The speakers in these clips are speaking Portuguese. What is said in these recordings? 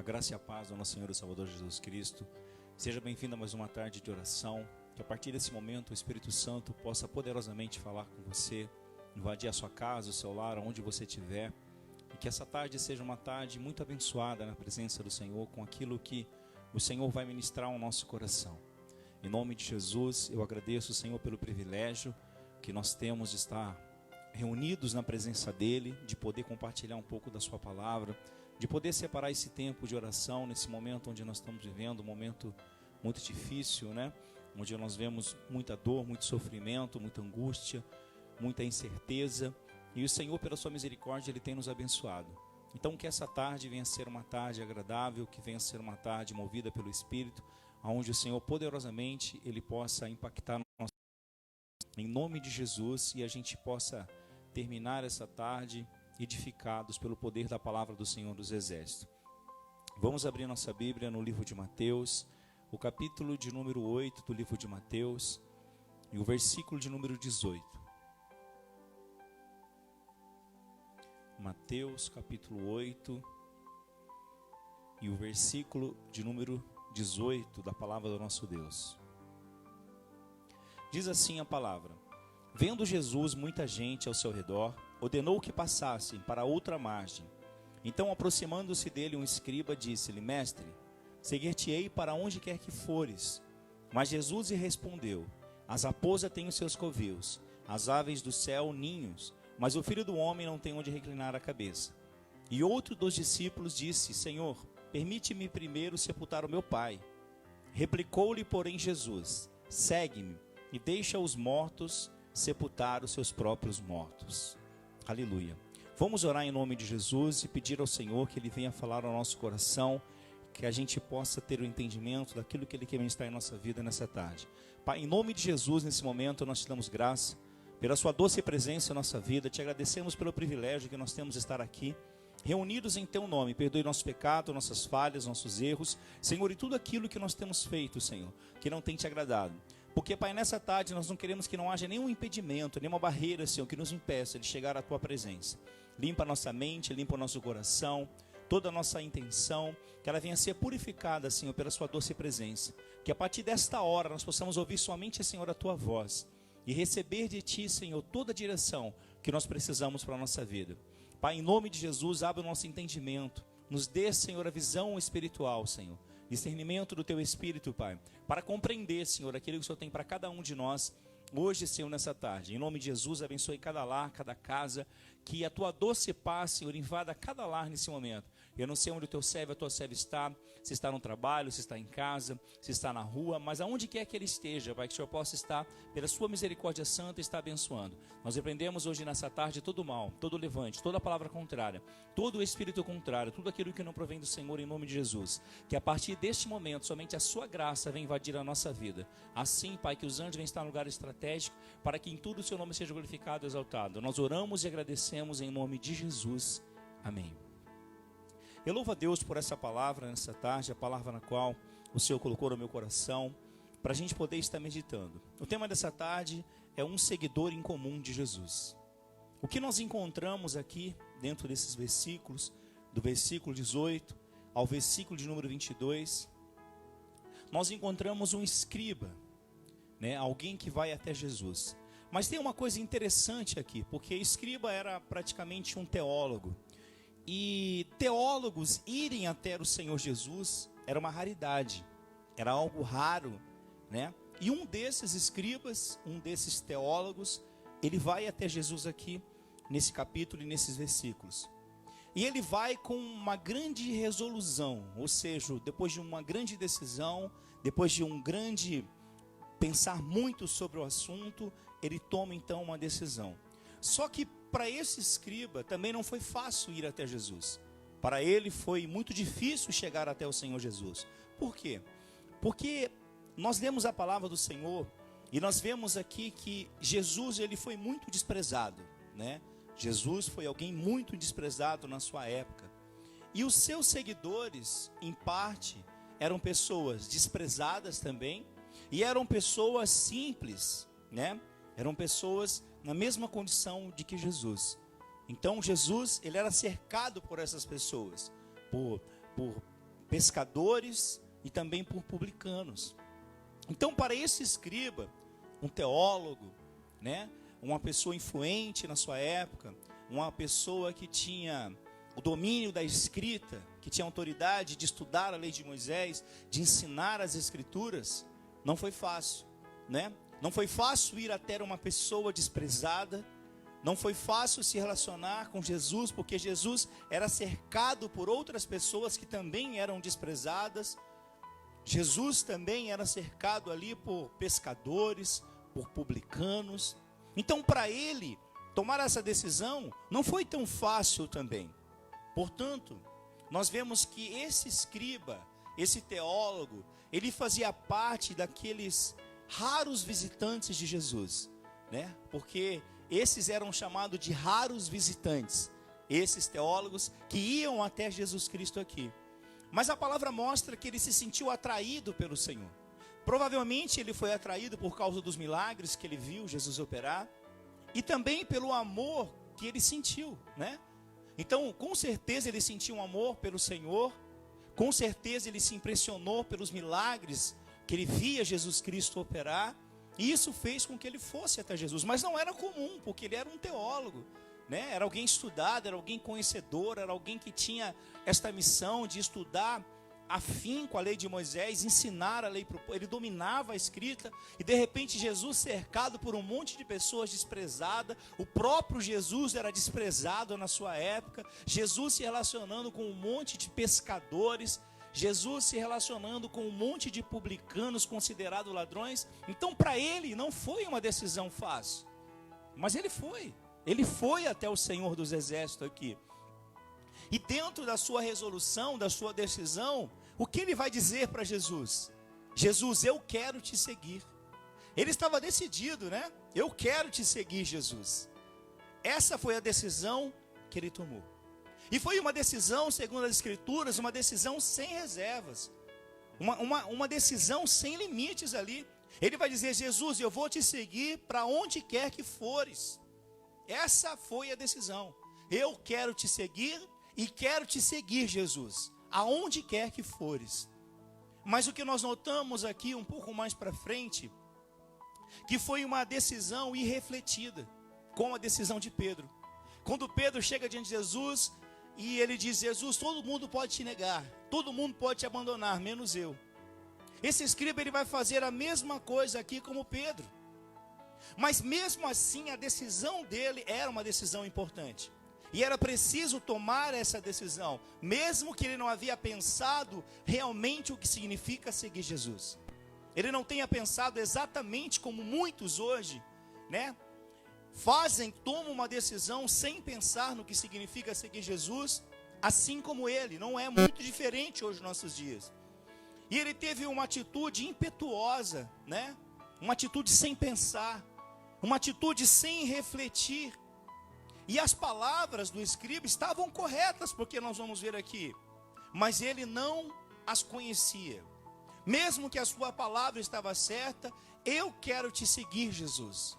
graça e a paz do nosso Senhor e Salvador Jesus Cristo. Seja bem-vindo a mais uma tarde de oração. Que a partir desse momento o Espírito Santo possa poderosamente falar com você, invadir a sua casa, o seu lar, onde você estiver. E que essa tarde seja uma tarde muito abençoada na presença do Senhor, com aquilo que o Senhor vai ministrar ao nosso coração. Em nome de Jesus, eu agradeço o Senhor pelo privilégio que nós temos de estar reunidos na presença dEle, de poder compartilhar um pouco da sua palavra, de poder separar esse tempo de oração nesse momento onde nós estamos vivendo, um momento muito difícil, né? Onde nós vemos muita dor, muito sofrimento, muita angústia, muita incerteza, e o Senhor, pela sua misericórdia, Ele tem nos abençoado. Então que essa tarde venha a ser uma tarde agradável, que venha a ser uma tarde movida pelo Espírito, onde o Senhor poderosamente Ele possa impactar nossa vida, em nome de Jesus, e a gente possa terminar essa tarde edificados pelo poder da palavra do Senhor dos Exércitos. Vamos abrir nossa Bíblia no livro de Mateus, o capítulo de número 8 do livro de Mateus, e o versículo de número 18. Mateus, capítulo 8, e o versículo de número 18 da palavra do nosso Deus. Diz assim a palavra: Vendo Jesus muita gente ao seu redor, ordenou que passassem para outra margem. Então, aproximando-se dele um escriba, disse-lhe: Mestre, seguir-te-ei para onde quer que fores. Mas Jesus lhe respondeu: As raposas têm os seus covis, as aves do céu ninhos, mas o Filho do homem não tem onde reclinar a cabeça. E outro dos discípulos disse: Senhor, permite-me primeiro sepultar o meu pai. Replicou-lhe, porém, Jesus: Segue-me e deixa os mortos sepultar os seus próprios mortos. Aleluia. Vamos orar em nome de Jesus e pedir ao Senhor que Ele venha falar ao nosso coração, que a gente possa ter o entendimento daquilo que Ele quer ministrar em nossa vida nessa tarde. Pai, em nome de Jesus, nesse momento nós te damos graça pela sua doce presença em nossa vida, te agradecemos pelo privilégio que nós temos de estar aqui, reunidos em Teu nome. Perdoe nosso pecado, nossas falhas, nossos erros, Senhor, e tudo aquilo que nós temos feito, Senhor, que não tem Te agradado. Porque, Pai, nessa tarde nós não queremos que não haja nenhum impedimento, nenhuma barreira, Senhor, que nos impeça de chegar à Tua presença. Limpa a nossa mente, limpa o nosso coração, toda a nossa intenção, que ela venha a ser purificada, Senhor, pela Sua doce presença. Que a partir desta hora nós possamos ouvir somente, Senhor, a Tua voz e receber de Ti, Senhor, toda a direção que nós precisamos para a nossa vida. Pai, em nome de Jesus, abre o nosso entendimento, nos dê, Senhor, a visão espiritual, Senhor, discernimento do Teu Espírito, Pai, para compreender, Senhor, aquilo que o Senhor tem para cada um de nós hoje, Senhor, nessa tarde. Em nome de Jesus, abençoe cada lar, cada casa, que a Tua doce paz, Senhor, invada cada lar nesse momento. Eu não sei onde o Teu servo, a Tua serva está, se está no trabalho, se está em casa, se está na rua, mas aonde quer que ele esteja, Pai, que o Senhor possa estar, pela Sua misericórdia santa, estar abençoando. Nós repreendemos hoje nessa tarde todo o mal, todo o levante, toda a palavra contrária, todo o espírito contrário, tudo aquilo que não provém do Senhor, em nome de Jesus. Que a partir deste momento, somente a Sua graça venha invadir a nossa vida. Assim, Pai, que os anjos venham estar no lugar estratégico, para que em tudo o Seu nome seja glorificado e exaltado. Nós oramos e agradecemos em nome de Jesus. Amém. Eu louvo a Deus por essa palavra nessa tarde, a palavra na qual o Senhor colocou no meu coração, para a gente poder estar meditando. O tema dessa tarde é um seguidor em comum de Jesus. O que nós encontramos aqui dentro desses versículos, do versículo 18 ao versículo de número 22, nós encontramos um escriba, né, alguém que vai até Jesus. Mas tem uma coisa interessante aqui, porque escriba era praticamente um teólogo. E teólogos irem até o Senhor Jesus era uma raridade, era algo raro, né? E um desses escribas, um desses teólogos, ele vai até Jesus aqui, nesse capítulo e nesses versículos. E ele vai com uma grande resolução, ou seja, depois de uma grande decisão, depois de um grande pensar muito sobre o assunto, ele toma então uma decisão. Só que para esse escriba também não foi fácil ir até Jesus. Para ele foi muito difícil chegar até o Senhor Jesus. Por quê? Porque nós lemos a palavra do Senhor e nós vemos aqui que Jesus, ele foi muito desprezado, né? Jesus foi alguém muito desprezado na sua época. E os seus seguidores, em parte, eram pessoas desprezadas também, e eram pessoas simples, né? Eram pessoas na mesma condição de que Jesus. Então Jesus, ele era cercado por essas pessoas, por pescadores e também por publicanos. Então, para esse escriba, um teólogo, né, uma pessoa influente na sua época, uma pessoa que tinha o domínio da escrita, que tinha autoridade de estudar a lei de Moisés, de ensinar as escrituras, não foi fácil, né? Não foi fácil ir até uma pessoa desprezada, não foi fácil se relacionar com Jesus, porque Jesus era cercado por outras pessoas que também eram desprezadas. Jesus também era cercado ali por pescadores, por publicanos. Então, para ele tomar essa decisão, não foi tão fácil também. Portanto, nós vemos que esse escriba, esse teólogo, ele fazia parte daqueles raros visitantes de Jesus, né? Porque esses eram chamados de raros visitantes, esses teólogos que iam até Jesus Cristo aqui. Mas a palavra mostra que ele se sentiu atraído pelo Senhor. Provavelmente ele foi atraído por causa dos milagres que ele viu Jesus operar e também pelo amor que ele sentiu, né? Então, com certeza ele sentiu um amor pelo Senhor, com certeza ele se impressionou pelos milagres que ele via Jesus Cristo operar, e isso fez com que ele fosse até Jesus. Mas não era comum, porque ele era um teólogo, né? Era alguém estudado, era alguém conhecedor, era alguém que tinha esta missão de estudar afinco a lei de Moisés, ensinar a lei para o povo. Ele dominava a escrita, e de repente Jesus, cercado por um monte de pessoas desprezadas, o próprio Jesus era desprezado na sua época, Jesus se relacionando com um monte de pescadores, Jesus se relacionando com um monte de publicanos considerados ladrões. Então, para ele não foi uma decisão fácil, mas ele foi até o Senhor dos Exércitos aqui. E dentro da sua resolução, da sua decisão, o que ele vai dizer para Jesus? Jesus, eu quero te seguir. Ele estava decidido, né? Eu quero te seguir, Jesus. Essa foi a decisão que ele tomou. E foi uma decisão, segundo as Escrituras, uma decisão sem reservas. Uma decisão sem limites ali. Ele vai dizer, Jesus, eu vou te seguir para onde quer que fores. Essa foi a decisão. Eu quero te seguir e quero te seguir, Jesus, aonde quer que fores. Mas o que nós notamos aqui um pouco mais para frente, que foi uma decisão irrefletida, como a decisão de Pedro. Quando Pedro chega diante de Jesus e ele diz, Jesus, todo mundo pode te negar, todo mundo pode te abandonar, menos eu. Esse escriba, ele vai fazer a mesma coisa aqui como Pedro. Mas mesmo assim, a decisão dele era uma decisão importante. E era preciso tomar essa decisão, mesmo que ele não havia pensado realmente o que significa seguir Jesus. Ele não tenha pensado exatamente como muitos hoje, né? Tomam uma decisão sem pensar no que significa seguir Jesus, assim como ele. Não é muito diferente hoje nos nossos dias. E ele teve uma atitude impetuosa, né? Uma atitude sem pensar, uma atitude sem refletir. E as palavras do escriba estavam corretas, porque nós vamos ver aqui, mas ele não as conhecia. Mesmo que a sua palavra estava certa, eu quero te seguir, Jesus,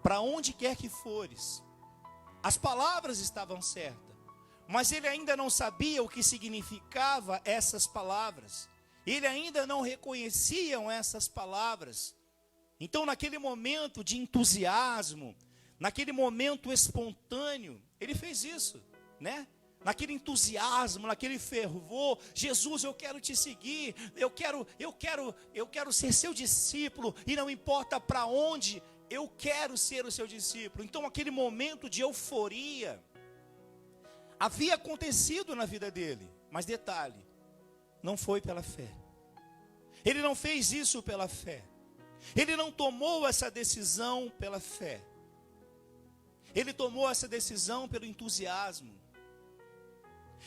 para onde quer que fores. As palavras estavam certas, mas ele ainda não sabia o que significava essas palavras. Ele ainda não reconhecia essas palavras. Então, naquele momento de entusiasmo, naquele momento espontâneo, ele fez isso, né? Naquele entusiasmo, naquele fervor, Jesus, eu quero te seguir, eu quero ser seu discípulo, e não importa para onde, eu quero ser o seu discípulo. Então, aquele momento de euforia havia acontecido na vida dele, mas detalhe, não foi pela fé. Ele não fez isso pela fé. Ele não tomou essa decisão pela fé. Ele tomou essa decisão pelo entusiasmo.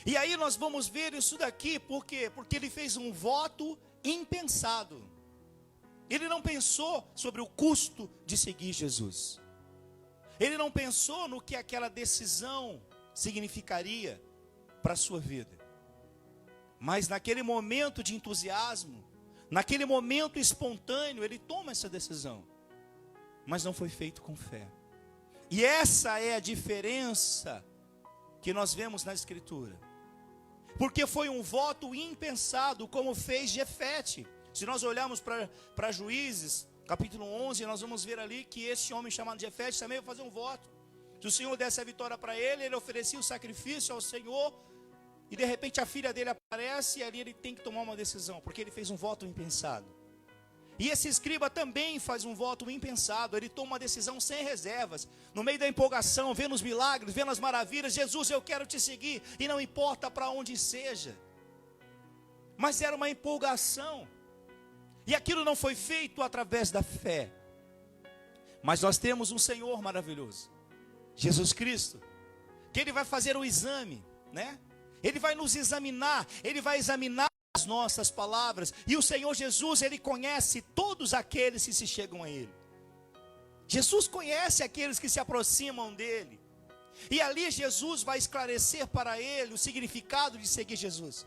E aí nós vamos ver isso daqui, por quê? Porque ele fez um voto impensado. Ele não pensou sobre o custo de seguir Jesus. Ele não pensou no que aquela decisão significaria para a sua vida. Mas naquele momento de entusiasmo, naquele momento espontâneo, ele toma essa decisão. Mas não foi feito com fé. E essa é a diferença que nós vemos na Escritura. porque foi um voto impensado, como fez Jefete. Se nós olharmos para Juízes, capítulo 11, nós vamos ver ali que esse homem chamado Jefete também vai fazer um voto. Se o Senhor desse a vitória para ele, ele oferecia o sacrifício ao Senhor, e de repente a filha dele aparece, e ali ele tem que tomar uma decisão, porque ele fez um voto impensado. E esse escriba também faz um voto impensado, ele toma uma decisão sem reservas, no meio da empolgação, vendo os milagres, vendo as maravilhas. Jesus, eu quero te seguir, e não importa para onde seja. Mas era uma empolgação, e aquilo não foi feito através da fé. Mas nós temos um Senhor maravilhoso, Jesus Cristo, que Ele vai fazer o exame, né? Ele vai nos examinar, Ele vai examinar as nossas palavras. E o Senhor Jesus, Ele conhece todos aqueles que se chegam a Ele. Jesus conhece aqueles que se aproximam dEle. E ali Jesus vai esclarecer para ele o significado de seguir Jesus.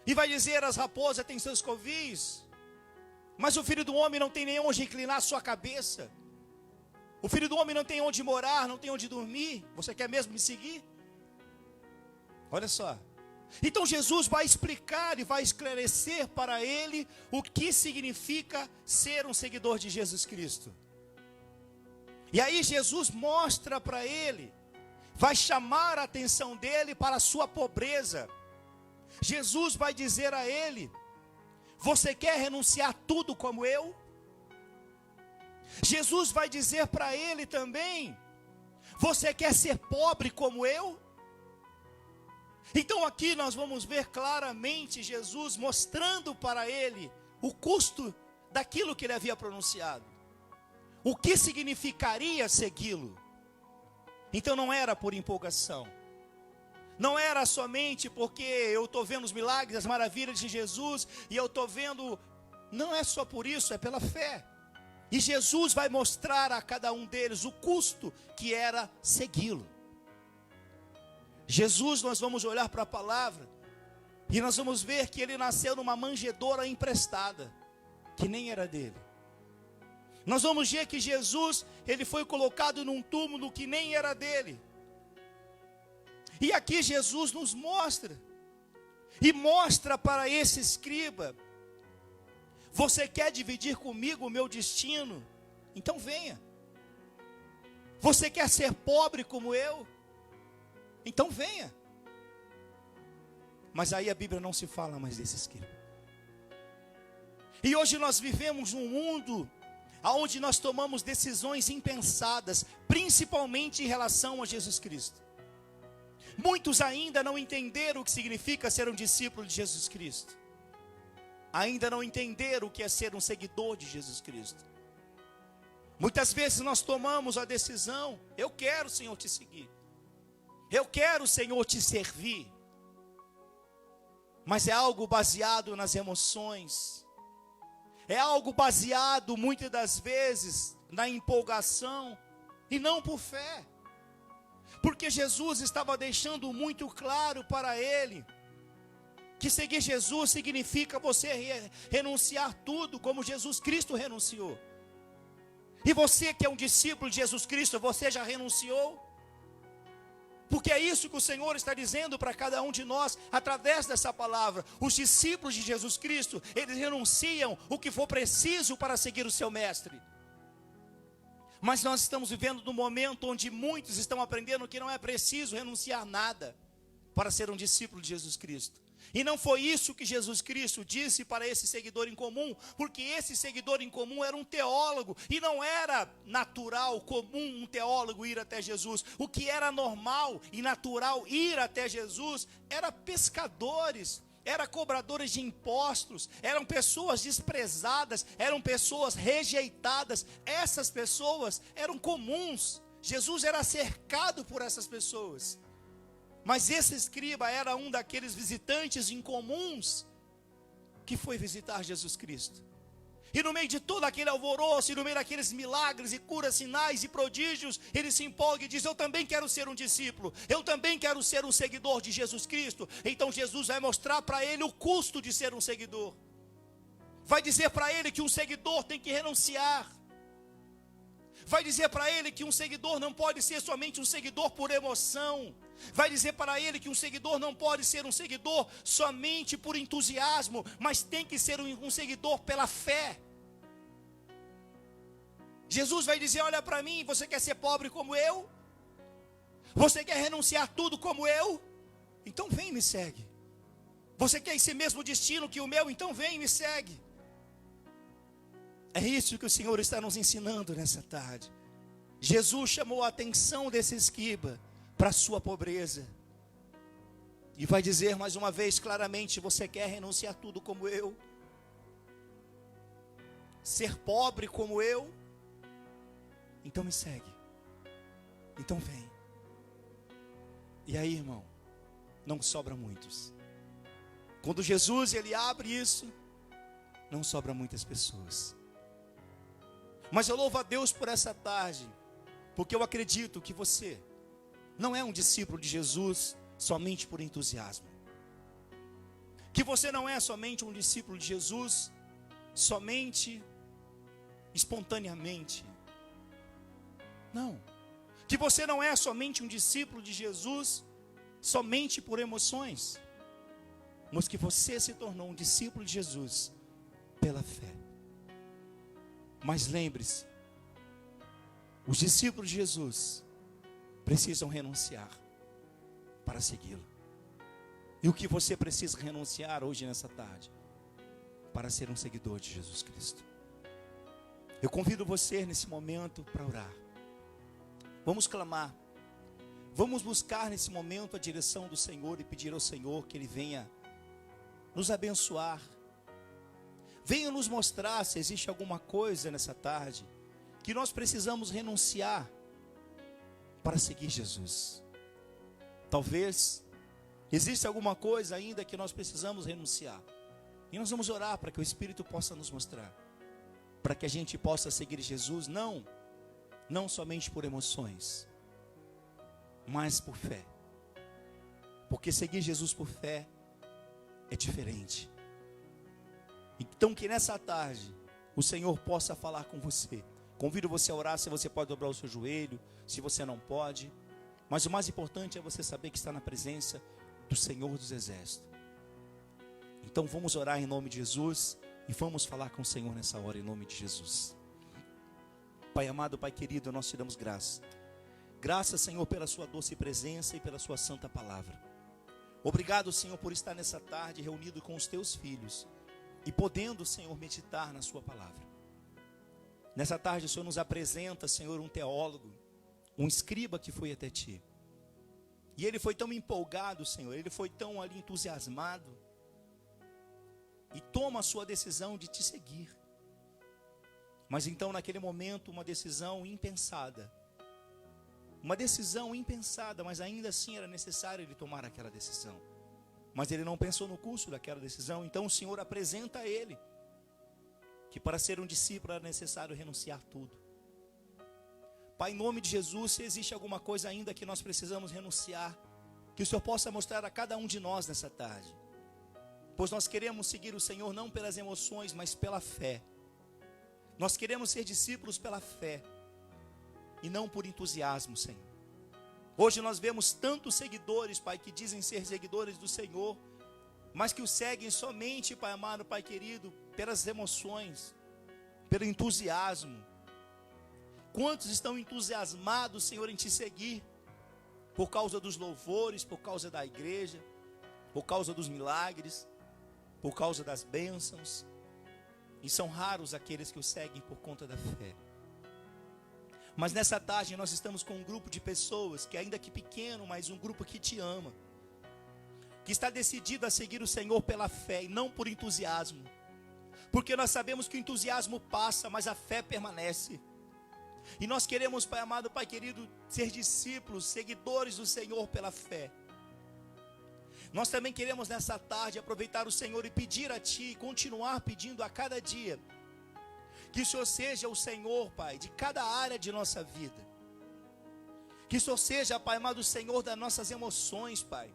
E vai dizer: as raposas têm seus covis, mas o Filho do Homem não tem nem onde inclinar a sua cabeça. O Filho do Homem não tem onde morar, não tem onde dormir. Você quer mesmo me seguir? Olha só. Então Jesus vai explicar e vai esclarecer para ele o que significa ser um seguidor de Jesus Cristo. E aí Jesus mostra para ele, vai chamar a atenção dele para a sua pobreza. Jesus vai dizer a ele: você quer renunciar tudo como eu? Jesus vai dizer para ele também: você quer ser pobre como eu? Então aqui nós vamos ver claramente Jesus mostrando para ele o custo daquilo que ele havia pronunciado, o que significaria segui-lo. Então não era por empolgação, não era somente porque eu estou vendo os milagres, as maravilhas de Jesus, e eu estou vendo, não é só por isso, é pela fé. E Jesus vai mostrar a cada um deles o custo que era segui-lo. Jesus, nós vamos olhar para a palavra, e nós vamos ver que ele nasceu numa manjedoura emprestada, que nem era dele. Nós vamos ver que Jesus, ele foi colocado num túmulo que nem era dele. E aqui Jesus nos mostra, e mostra para esse escriba: você quer dividir comigo o meu destino? Então venha. Você quer ser pobre como eu? Então venha. Mas aí a Bíblia não se fala mais desse escriba. E hoje nós vivemos num mundo onde nós tomamos decisões impensadas, principalmente em relação a Jesus Cristo. Muitos ainda não entenderam o que significa ser um discípulo de Jesus Cristo. Ainda não entenderam o que é ser um seguidor de Jesus Cristo. Muitas vezes nós tomamos a decisão: eu quero, Senhor, te seguir. Eu quero, Senhor, te servir. Mas é algo baseado nas emoções. É algo baseado, muitas das vezes, na empolgação e não por fé. Porque Jesus estava deixando muito claro para ele que seguir Jesus significa você renunciar tudo, como Jesus Cristo renunciou. E você que é um discípulo de Jesus Cristo, você já renunciou? Porque é isso que o Senhor está dizendo para cada um de nós, através dessa palavra. Os discípulos de Jesus Cristo, eles renunciam o que for preciso para seguir o seu mestre. Mas nós estamos vivendo num momento onde muitos estão aprendendo que não é preciso renunciar nada para ser um discípulo de Jesus Cristo. E não foi isso que Jesus Cristo disse para esse seguidor em comum, porque esse seguidor em comum era um teólogo, e não era natural, comum um teólogo ir até Jesus. O que era normal e natural ir até Jesus era pescadores, eram cobradores de impostos, eram pessoas desprezadas, eram pessoas rejeitadas. Essas pessoas eram comuns. Jesus era cercado por essas pessoas. Mas esse escriba era um daqueles visitantes incomuns que foi visitar Jesus Cristo. E no meio de todo aquele alvoroço, e no meio daqueles milagres e curas, sinais e prodígios, ele se empolga e diz: eu também quero ser um discípulo, eu também quero ser um seguidor de Jesus Cristo. Então Jesus vai mostrar para ele o custo de ser um seguidor. Vai dizer para ele que um seguidor tem que renunciar. Vai dizer para ele que um seguidor não pode ser somente um seguidor por emoção. Vai dizer para ele que um seguidor não pode ser um seguidor somente por entusiasmo, mas tem que ser um seguidor pela fé. Jesus vai dizer: olha para mim, você quer ser pobre como eu? Você quer renunciar tudo como eu? Então vem e me segue. Você quer esse mesmo destino que o meu? Então vem e me segue. É isso que o Senhor está nos ensinando nessa tarde. Jesus chamou a atenção desse escriba para a sua pobreza. E vai dizer mais uma vez claramente: você quer renunciar tudo como eu? Ser pobre como eu? Então me segue. Então vem. E aí, irmão, não sobra muitos. Quando Jesus ele abre isso, não sobra muitas pessoas. Mas eu louvo a Deus por essa tarde, porque eu acredito que você não é um discípulo de Jesus somente por entusiasmo. Que você não é somente um discípulo de Jesus somente espontaneamente. Não. Que você não é somente um discípulo de Jesus somente por emoções. Mas que você se tornou um discípulo de Jesus pela fé. Mas lembre-se, os discípulos de Jesus precisam renunciar para segui-lo. E o que você precisa renunciar hoje nessa tarde para ser um seguidor de Jesus Cristo? Eu convido você nesse momento para orar. Vamos clamar. Vamos buscar nesse momento a direção do Senhor e pedir ao Senhor que Ele venha nos abençoar. Venha nos mostrar se existe alguma coisa nessa tarde que nós precisamos renunciar para seguir Jesus. Talvez exista alguma coisa ainda que nós precisamos renunciar. E nós vamos orar para que o Espírito possa nos mostrar, para que a gente possa seguir Jesus, não somente por emoções, mas por fé. Porque seguir Jesus por fé é diferente. Então que nessa tarde o Senhor possa falar com você. Convido você a orar, se você pode dobrar o seu joelho, se você não pode. Mas o mais importante é você saber que está na presença do Senhor dos Exércitos. Então vamos orar em nome de Jesus e vamos falar com o Senhor nessa hora em nome de Jesus. Pai amado, Pai querido, nós te damos graça. Graças, Senhor, pela sua doce presença e pela sua santa palavra. Obrigado, Senhor, por estar nessa tarde reunido com os teus filhos e podendo, Senhor, meditar na sua palavra. Nessa tarde o Senhor nos apresenta, Senhor, um teólogo, um escriba que foi até ti. E ele foi tão empolgado, Senhor, ele foi tão ali entusiasmado e toma a sua decisão de te seguir. Mas então naquele momento uma decisão impensada, mas ainda assim era necessário ele tomar aquela decisão. Mas ele não pensou no curso daquela decisão. Então o Senhor apresenta a ele que para ser um discípulo era necessário renunciar tudo. Pai, em nome de Jesus, se existe alguma coisa ainda que nós precisamos renunciar, que o Senhor possa mostrar a cada um de nós nessa tarde. Pois nós queremos seguir o Senhor não pelas emoções, mas pela fé. Nós queremos ser discípulos pela fé e não por entusiasmo, Senhor. Hoje nós vemos tantos seguidores, Pai, que dizem ser seguidores do Senhor, mas que o seguem somente, Pai amado, Pai querido, pelas emoções, pelo entusiasmo. Quantos estão entusiasmados, Senhor, em te seguir, por causa dos louvores, por causa da igreja, por causa dos milagres, por causa das bênçãos, e são raros aqueles que o seguem por conta da fé. Mas nessa tarde nós estamos com um grupo de pessoas, que ainda que pequeno, mas um grupo que te ama, que está decidido a seguir o Senhor pela fé e não por entusiasmo, porque nós sabemos que o entusiasmo passa, mas a fé permanece. E nós queremos, Pai amado, Pai querido, ser discípulos, seguidores do Senhor pela fé. Nós também queremos nessa tarde aproveitar o Senhor e pedir a Ti, continuar pedindo a cada dia, que o Senhor seja o Senhor, Pai, de cada área de nossa vida. Que o Senhor seja, Pai amado, o Senhor das nossas emoções, Pai.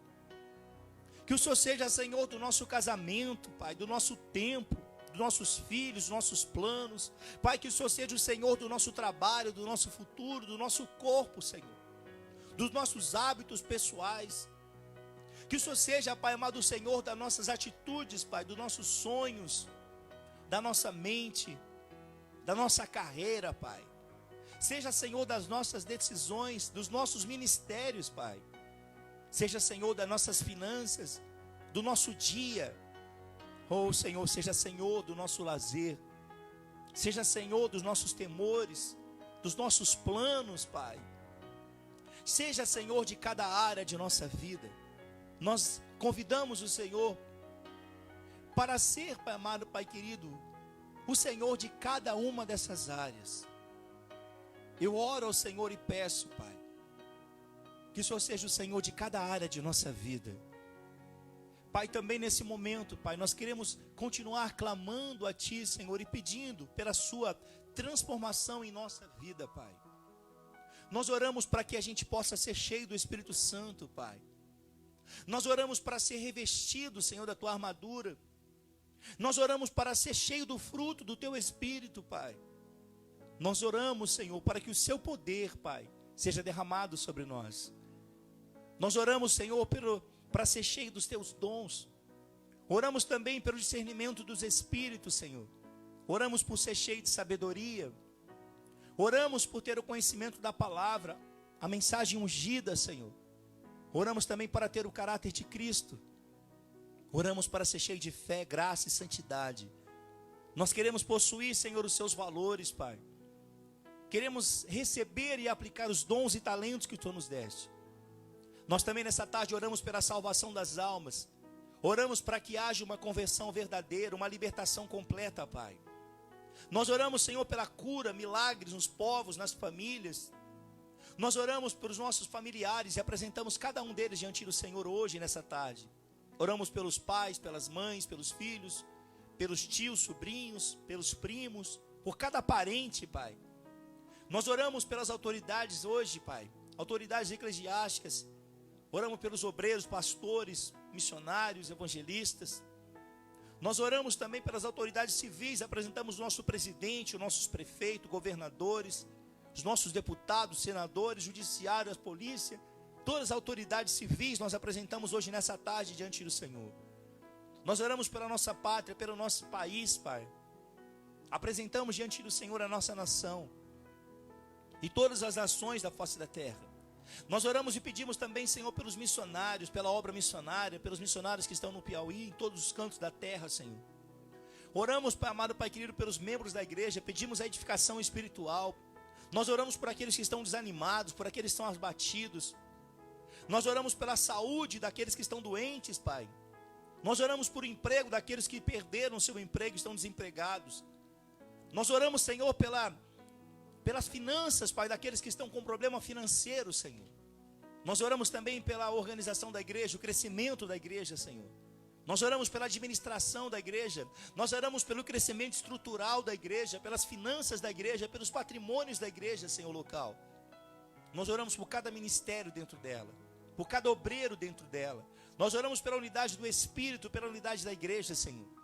Que o Senhor seja, Senhor, do nosso casamento, Pai, do nosso tempo, dos nossos filhos, dos nossos planos. Pai, que o Senhor seja o Senhor do nosso trabalho, do nosso futuro, do nosso corpo, Senhor, dos nossos hábitos pessoais. Que o Senhor seja, Pai amado, o Senhor das nossas atitudes, Pai, dos nossos sonhos, da nossa mente, da nossa carreira, Pai. Seja Senhor das nossas decisões, dos nossos ministérios, Pai. Seja Senhor das nossas finanças, do nosso dia. Oh Senhor, seja Senhor do nosso lazer. Seja Senhor dos nossos temores, dos nossos planos, Pai. Seja Senhor de cada área de nossa vida. Nós convidamos o Senhor para ser, Pai amado, Pai querido, o Senhor de cada uma dessas áreas. Eu oro ao Senhor e peço, Pai, que o Senhor seja o Senhor de cada área de nossa vida. Pai, também nesse momento, Pai, nós queremos continuar clamando a Ti, Senhor, e pedindo pela Sua transformação em nossa vida, Pai. Nós oramos para que a gente possa ser cheio do Espírito Santo, Pai. Nós oramos para ser revestido, Senhor, da Tua armadura. Nós oramos para ser cheio do fruto do Teu Espírito, Pai. Nós oramos, Senhor, para que o Seu poder, Pai, seja derramado sobre nós. Nós oramos, Senhor, para ser cheio dos Teus dons. Oramos também pelo discernimento dos Espíritos, Senhor. Oramos por ser cheio de sabedoria. Oramos por ter o conhecimento da palavra, a mensagem ungida, Senhor. Oramos também para ter o caráter de Cristo. Oramos para ser cheio de fé, graça e santidade. Nós queremos possuir, Senhor, os Seus valores, Pai. Queremos receber e aplicar os dons e talentos que Tu nos deste. Nós também nessa tarde oramos pela salvação das almas. Oramos para que haja uma conversão verdadeira, uma libertação completa, Pai. Nós oramos, Senhor, pela cura, milagres nos povos, nas famílias. Nós oramos pelos nossos familiares e apresentamos cada um deles diante do Senhor hoje, nessa tarde. Oramos pelos pais, pelas mães, pelos filhos, pelos tios, sobrinhos, pelos primos, por cada parente, Pai. Nós oramos pelas autoridades hoje, Pai, autoridades eclesiásticas. Oramos pelos obreiros, pastores, missionários, evangelistas. Nós oramos também pelas autoridades civis, apresentamos o nosso presidente, os nossos prefeitos, governadores, os nossos deputados, senadores, judiciário, a polícia, todas as autoridades civis nós apresentamos hoje nessa tarde diante do Senhor. Nós oramos pela nossa pátria, pelo nosso país, Pai. Apresentamos diante do Senhor a nossa nação e todas as nações da face da terra. Nós oramos e pedimos também, Senhor, pelos missionários, pela obra missionária, pelos missionários que estão no Piauí, em todos os cantos da terra, Senhor. Oramos, Pai amado, Pai querido, pelos membros da igreja, pedimos a edificação espiritual. Nós oramos por aqueles que estão desanimados, por aqueles que estão abatidos. Nós oramos pela saúde daqueles que estão doentes, Pai. Nós oramos por emprego daqueles que perderam o seu emprego e estão desempregados. Nós oramos, Senhor, pelas finanças, Pai, daqueles que estão com problema financeiro, Senhor. Nós oramos também pela organização da igreja, o crescimento da igreja, Senhor. Nós oramos pela administração da igreja. Nós oramos pelo crescimento estrutural da igreja, pelas finanças da igreja, pelos patrimônios da igreja, Senhor, local. Nós oramos por cada ministério dentro dela, por cada obreiro dentro dela. Nós oramos pela unidade do Espírito, pela unidade da igreja, Senhor.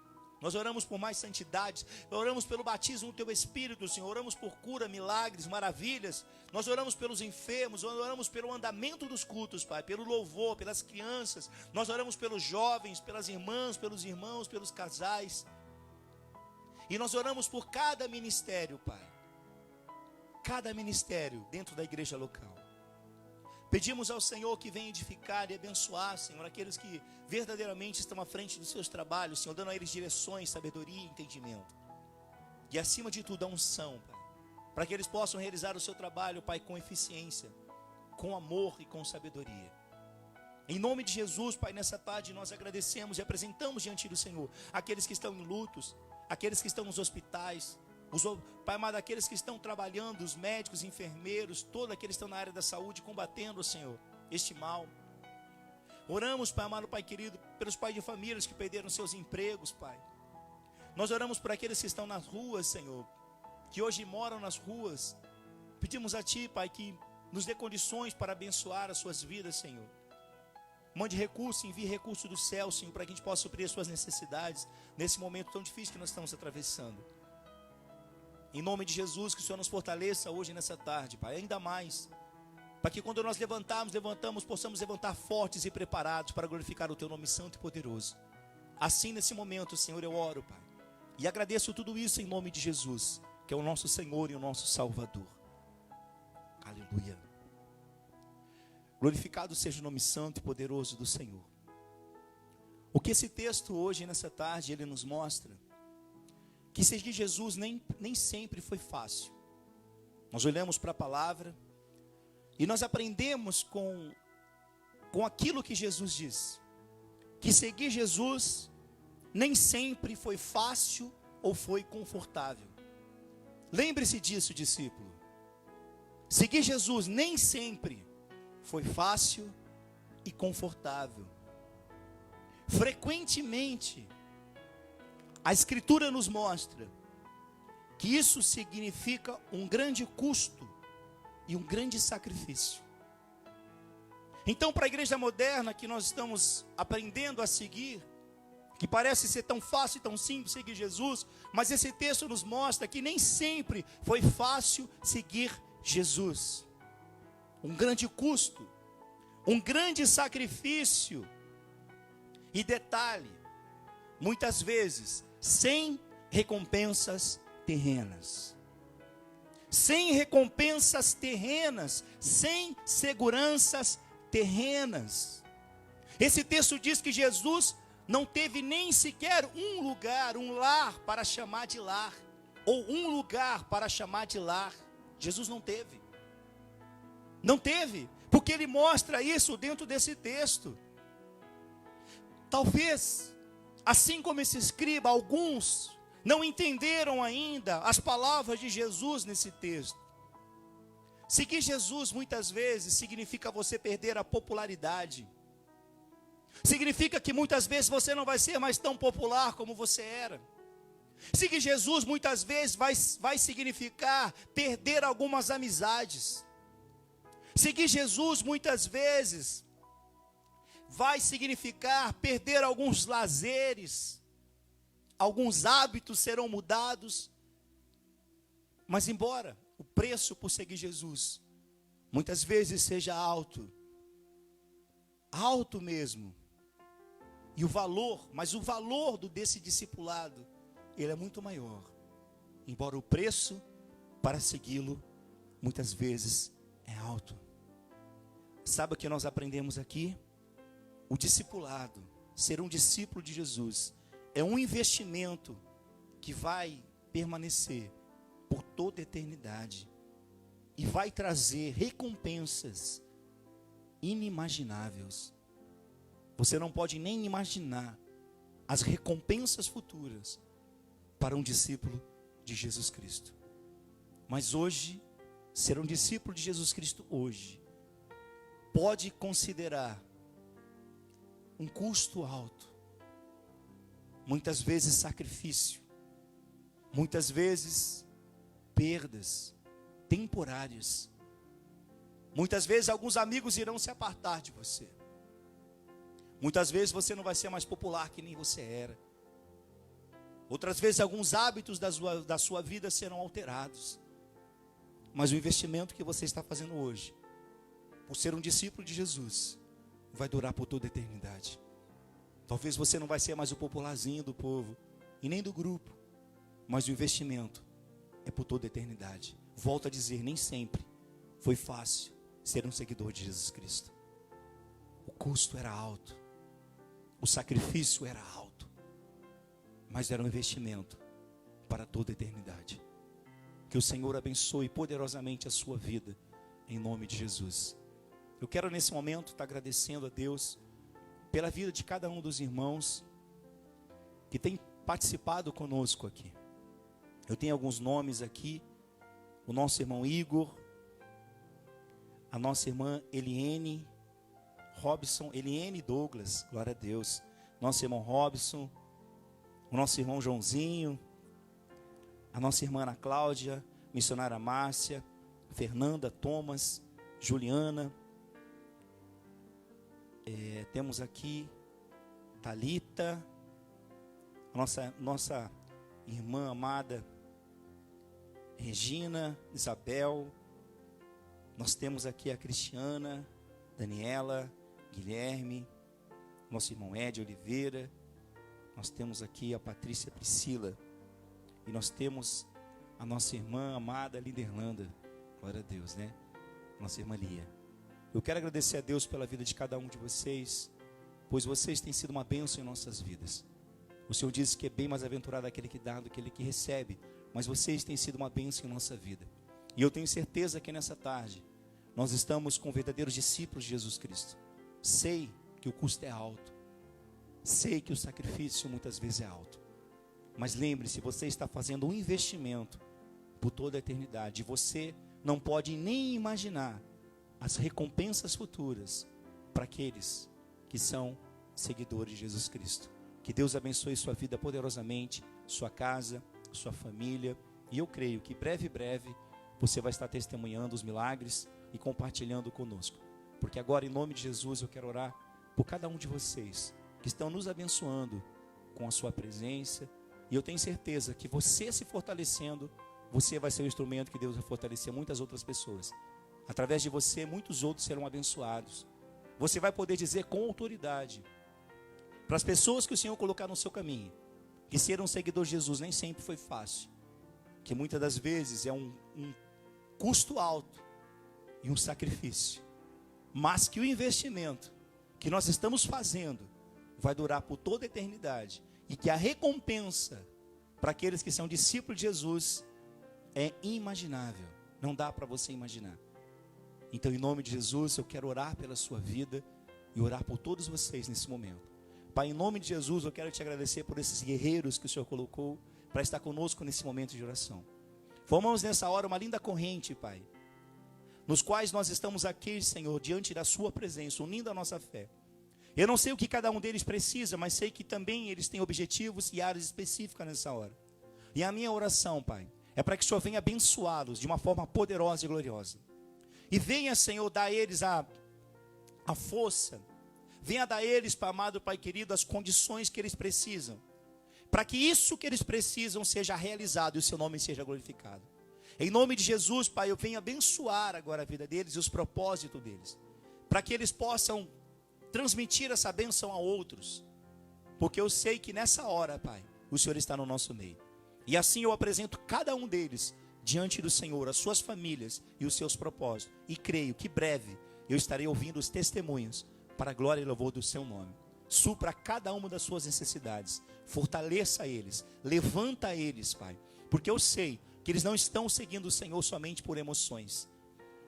Nós oramos por mais santidade, oramos pelo batismo do Teu Espírito, Senhor. Oramos por cura, milagres, maravilhas. Nós oramos pelos enfermos, oramos pelo andamento dos cultos, Pai, pelo louvor, pelas crianças. Nós oramos pelos jovens, pelas irmãs, pelos irmãos, pelos casais. E nós oramos por cada ministério, Pai. Cada ministério dentro da igreja local. Pedimos ao Senhor que venha edificar e abençoar, Senhor, aqueles que verdadeiramente estão à frente dos seus trabalhos, Senhor, dando a eles direções, sabedoria e entendimento. E acima de tudo a unção, Pai, para que eles possam realizar o seu trabalho, Pai, com eficiência, com amor e com sabedoria. Em nome de Jesus, Pai, nessa tarde nós agradecemos e apresentamos diante do Senhor aqueles que estão em lutos, aqueles que estão nos hospitais, Pai amado, aqueles que estão trabalhando, os médicos, enfermeiros, todos aqueles que estão na área da saúde, combatendo, Senhor, este mal. Oramos, Pai amado, Pai querido, pelos pais de famílias que perderam seus empregos, Pai. Nós oramos por aqueles que estão nas ruas, Senhor, que hoje moram nas ruas. Pedimos a Ti, Pai, que nos dê condições para abençoar as suas vidas, Senhor. Mande recurso, envie recurso do céu, Senhor, para que a gente possa suprir as suas necessidades nesse momento tão difícil que nós estamos atravessando. Em nome de Jesus, que o Senhor nos fortaleça hoje nessa tarde, Pai, ainda mais, para que quando nós levantamos, possamos levantar fortes e preparados para glorificar o Teu nome santo e poderoso. Assim, nesse momento, Senhor, eu oro, Pai, e agradeço tudo isso em nome de Jesus, que é o nosso Senhor e o nosso Salvador. Aleluia. Glorificado seja o nome santo e poderoso do Senhor. O que esse texto hoje, nessa tarde, ele nos mostra, que seguir Jesus nem sempre foi fácil. Nós olhamos para a palavra e nós aprendemos com aquilo que Jesus diz, que seguir Jesus nem sempre foi fácil ou foi confortável. Lembre-se disso, discípulo. Seguir Jesus nem sempre foi fácil e confortável. Frequentemente, a Escritura nos mostra que isso significa um grande custo e um grande sacrifício. Então, para a igreja moderna que nós estamos aprendendo a seguir, que parece ser tão fácil e tão simples seguir Jesus, mas esse texto nos mostra que nem sempre foi fácil seguir Jesus. Um grande custo, um grande sacrifício. E detalhe, muitas vezes, sem recompensas terrenas. Sem recompensas terrenas, sem seguranças terrenas. Esse texto diz que Jesus não teve nem sequer um lugar, um lar para chamar de lar, ou um lugar para chamar de lar. Jesus não teve. Não teve, porque ele mostra isso dentro desse texto. Talvez, assim como esse escriba, alguns não entenderam ainda as palavras de Jesus nesse texto. Seguir Jesus muitas vezes significa você perder a popularidade. Significa que muitas vezes você não vai ser mais tão popular como você era. Seguir Jesus muitas vezes vai significar perder algumas amizades. Seguir Jesus muitas vezes vai significar perder alguns lazeres. Alguns hábitos serão mudados. Mas embora o preço por seguir Jesus muitas vezes seja alto, alto mesmo, e o valor desse discipulado, ele é muito maior, embora o preço para segui-lo muitas vezes é alto. Sabe o que nós aprendemos aqui? O discipulado, ser um discípulo de Jesus, é um investimento que vai permanecer por toda a eternidade e vai trazer recompensas inimagináveis. Você não pode nem imaginar as recompensas futuras para um discípulo de Jesus Cristo. Mas hoje, ser um discípulo de Jesus Cristo hoje, pode considerar um custo alto, muitas vezes sacrifício, muitas vezes perdas temporárias. Muitas vezes alguns amigos irão se apartar de você. Muitas vezes você não vai ser mais popular que nem você era. Outras vezes alguns hábitos da sua vida serão alterados. Mas o investimento que você está fazendo hoje, por ser um discípulo de Jesus, vai durar por toda a eternidade. Talvez você não vai ser mais o popularzinho do povo, e nem do grupo, mas o investimento é por toda a eternidade. Volto a dizer, nem sempre foi fácil ser um seguidor de Jesus Cristo. O custo era alto, o sacrifício era alto, mas era um investimento para toda a eternidade. Que o Senhor abençoe poderosamente a sua vida, em nome de Jesus. Eu quero nesse momento estar agradecendo a Deus pela vida de cada um dos irmãos que tem participado conosco aqui. Eu tenho alguns nomes aqui: o nosso irmão Igor, a nossa irmã Eliene Robson, Eliene Douglas, glória a Deus, nosso irmão Robson, o nosso irmão Joãozinho, a nossa irmã Ana Cláudia, missionária Márcia, Fernanda, Thomas, Juliana, Temos aqui Thalita, nossa irmã amada Regina, Isabel. Nós temos aqui a Cristiana, Daniela, Guilherme, nosso irmão Ed Oliveira. Nós temos aqui a Patrícia Priscila. E nós temos a nossa irmã amada Liderlanda. Glória a Deus, né? Nossa irmã Lia. Eu quero agradecer a Deus pela vida de cada um de vocês, pois vocês têm sido uma bênção em nossas vidas. O Senhor disse que é bem mais aventurado aquele que dá do que aquele que recebe, mas vocês têm sido uma bênção em nossa vida. E eu tenho certeza que nessa tarde nós estamos com verdadeiros discípulos de Jesus Cristo. Sei que o custo é alto, sei que o sacrifício muitas vezes é alto, mas lembre-se, você está fazendo um investimento por toda a eternidade. Você não pode nem imaginar as recompensas futuras para aqueles que são seguidores de Jesus Cristo. Que Deus abençoe sua vida poderosamente, sua casa, sua família. E eu creio que breve você vai estar testemunhando os milagres e compartilhando conosco. Porque agora, em nome de Jesus, eu quero orar por cada um de vocês que estão nos abençoando com a sua presença. E eu tenho certeza que você se fortalecendo, você vai ser o instrumento que Deus vai fortalecer muitas outras pessoas. Através de você, muitos outros serão abençoados. Você vai poder dizer com autoridade para as pessoas que o Senhor colocar no seu caminho, que ser um seguidor de Jesus nem sempre foi fácil, que muitas das vezes é um custo alto e um sacrifício, mas que o investimento que nós estamos fazendo vai durar por toda a eternidade, e que a recompensa para aqueles que são discípulos de Jesus é inimaginável. Não dá para você imaginar. Então, em nome de Jesus, eu quero orar pela sua vida e orar por todos vocês nesse momento. Pai, em nome de Jesus, eu quero te agradecer por esses guerreiros que o Senhor colocou para estar conosco nesse momento de oração. Formamos nessa hora uma linda corrente, Pai, nos quais nós estamos aqui, Senhor, diante da sua presença, unindo a nossa fé. Eu não sei o que cada um deles precisa, mas sei que também eles têm objetivos e áreas específicas nessa hora. E a minha oração, Pai, é para que o Senhor venha abençoá-los de uma forma poderosa e gloriosa. E venha, Senhor, dar a eles a força. Venha dar a eles, Pai amado, Pai querido, as condições que eles precisam, para que isso que eles precisam seja realizado e o seu nome seja glorificado. Em nome de Jesus, Pai, eu venho abençoar agora a vida deles e os propósitos deles, para que eles possam transmitir essa bênção a outros, porque eu sei que nessa hora, Pai, o Senhor está no nosso meio. E assim eu apresento cada um deles diante do Senhor, as suas famílias e os seus propósitos. E creio que breve eu estarei ouvindo os testemunhos para a glória e louvor do seu nome. Supra cada uma das suas necessidades, fortaleça eles, levanta eles, Pai, porque eu sei que eles não estão seguindo o Senhor somente por emoções,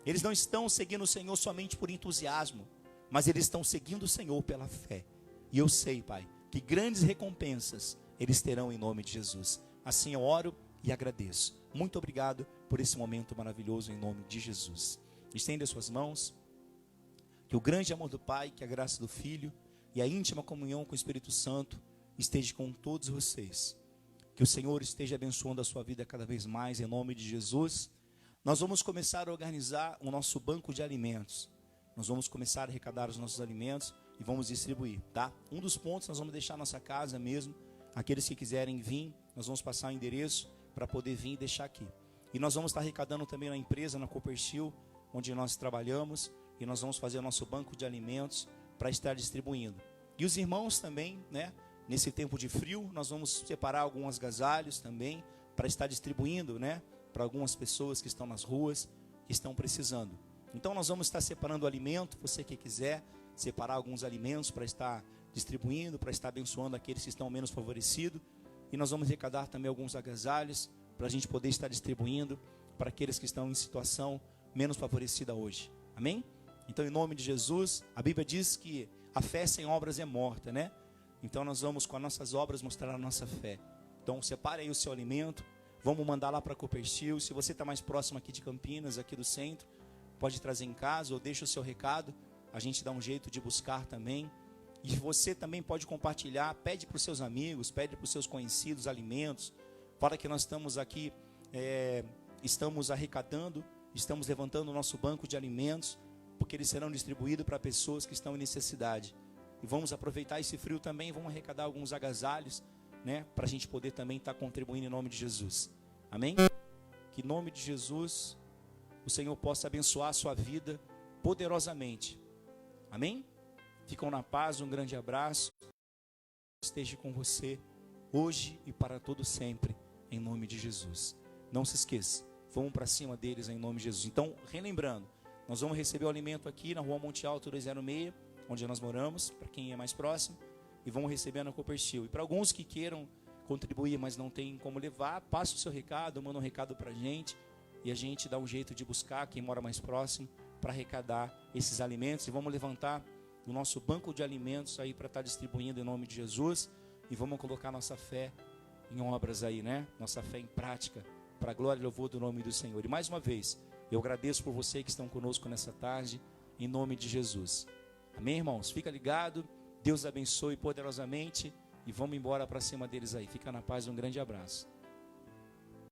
eles não estão seguindo o Senhor somente por entusiasmo, mas eles estão seguindo o Senhor pela fé. E eu sei, Pai, que grandes recompensas eles terão em nome de Jesus. Assim eu oro e agradeço. Muito obrigado por esse momento maravilhoso em nome de Jesus. Estenda as suas mãos. Que o grande amor do Pai, que a graça do Filho e a íntima comunhão com o Espírito Santo esteja com todos vocês. Que o Senhor esteja abençoando a sua vida cada vez mais em nome de Jesus. Nós vamos começar a organizar o nosso banco de alimentos. Nós vamos começar a arrecadar os nossos alimentos e vamos distribuir, tá? Um dos pontos nós vamos deixar nossa casa mesmo. Aqueles que quiserem vir, nós vamos passar o endereço para poder vir e deixar aqui. E nós vamos estar arrecadando também na empresa, na Copercil, onde nós trabalhamos. E nós vamos fazer o nosso banco de alimentos para estar distribuindo. E os irmãos também, né? Nesse tempo de frio, nós vamos separar alguns agasalhos também para estar distribuindo, né? Para algumas pessoas que estão nas ruas, que estão precisando. Então nós vamos estar separando o alimento, você que quiser separar alguns alimentos para estar distribuindo, para estar abençoando aqueles que estão menos favorecidos. E nós vamos arrecadar também alguns agasalhos para a gente poder estar distribuindo para aqueles que estão em situação menos favorecida hoje. Amém? Então, em nome de Jesus, a Bíblia diz que a fé sem obras é morta, né? Então, nós vamos com as nossas obras mostrar a nossa fé. Então, separe aí o seu alimento, vamos mandar lá para a Copercil. Se você está mais próximo aqui de Campinas, aqui do centro, pode trazer em casa ou deixa o seu recado. A gente dá um jeito de buscar também. E você também pode compartilhar, pede para os seus amigos, pede para os seus conhecidos alimentos. Fala que nós estamos aqui, estamos arrecadando, estamos levantando o nosso banco de alimentos porque eles serão distribuídos para pessoas que estão em necessidade. E vamos aproveitar esse frio também, vamos arrecadar alguns agasalhos, né, para a gente poder também estar contribuindo em nome de Jesus. Amém? Que em nome de Jesus o Senhor possa abençoar a sua vida poderosamente. Amém? Ficam na paz, um grande abraço. Esteja com você hoje e para todo sempre, em nome de Jesus. Não se esqueça, vamos para cima deles em nome de Jesus. Então, relembrando, nós vamos receber o alimento aqui na Rua Monte Alto 206, onde nós moramos, para quem é mais próximo, e vamos receber na Copercil. E para alguns que queiram contribuir, mas não tem como levar, passa o seu recado, manda um recado para a gente, e a gente dá um jeito de buscar quem mora mais próximo, para arrecadar esses alimentos, e vamos levantar o nosso banco de alimentos aí para estar distribuindo em nome de Jesus, e vamos colocar nossa fé em obras aí, né? Nossa fé em prática, para a glória e louvor do nome do Senhor. E mais uma vez, eu agradeço por você que estão conosco nessa tarde, em nome de Jesus. Amém, irmãos? Fica ligado, Deus abençoe poderosamente, e vamos embora para cima deles aí. Fica na paz, um grande abraço.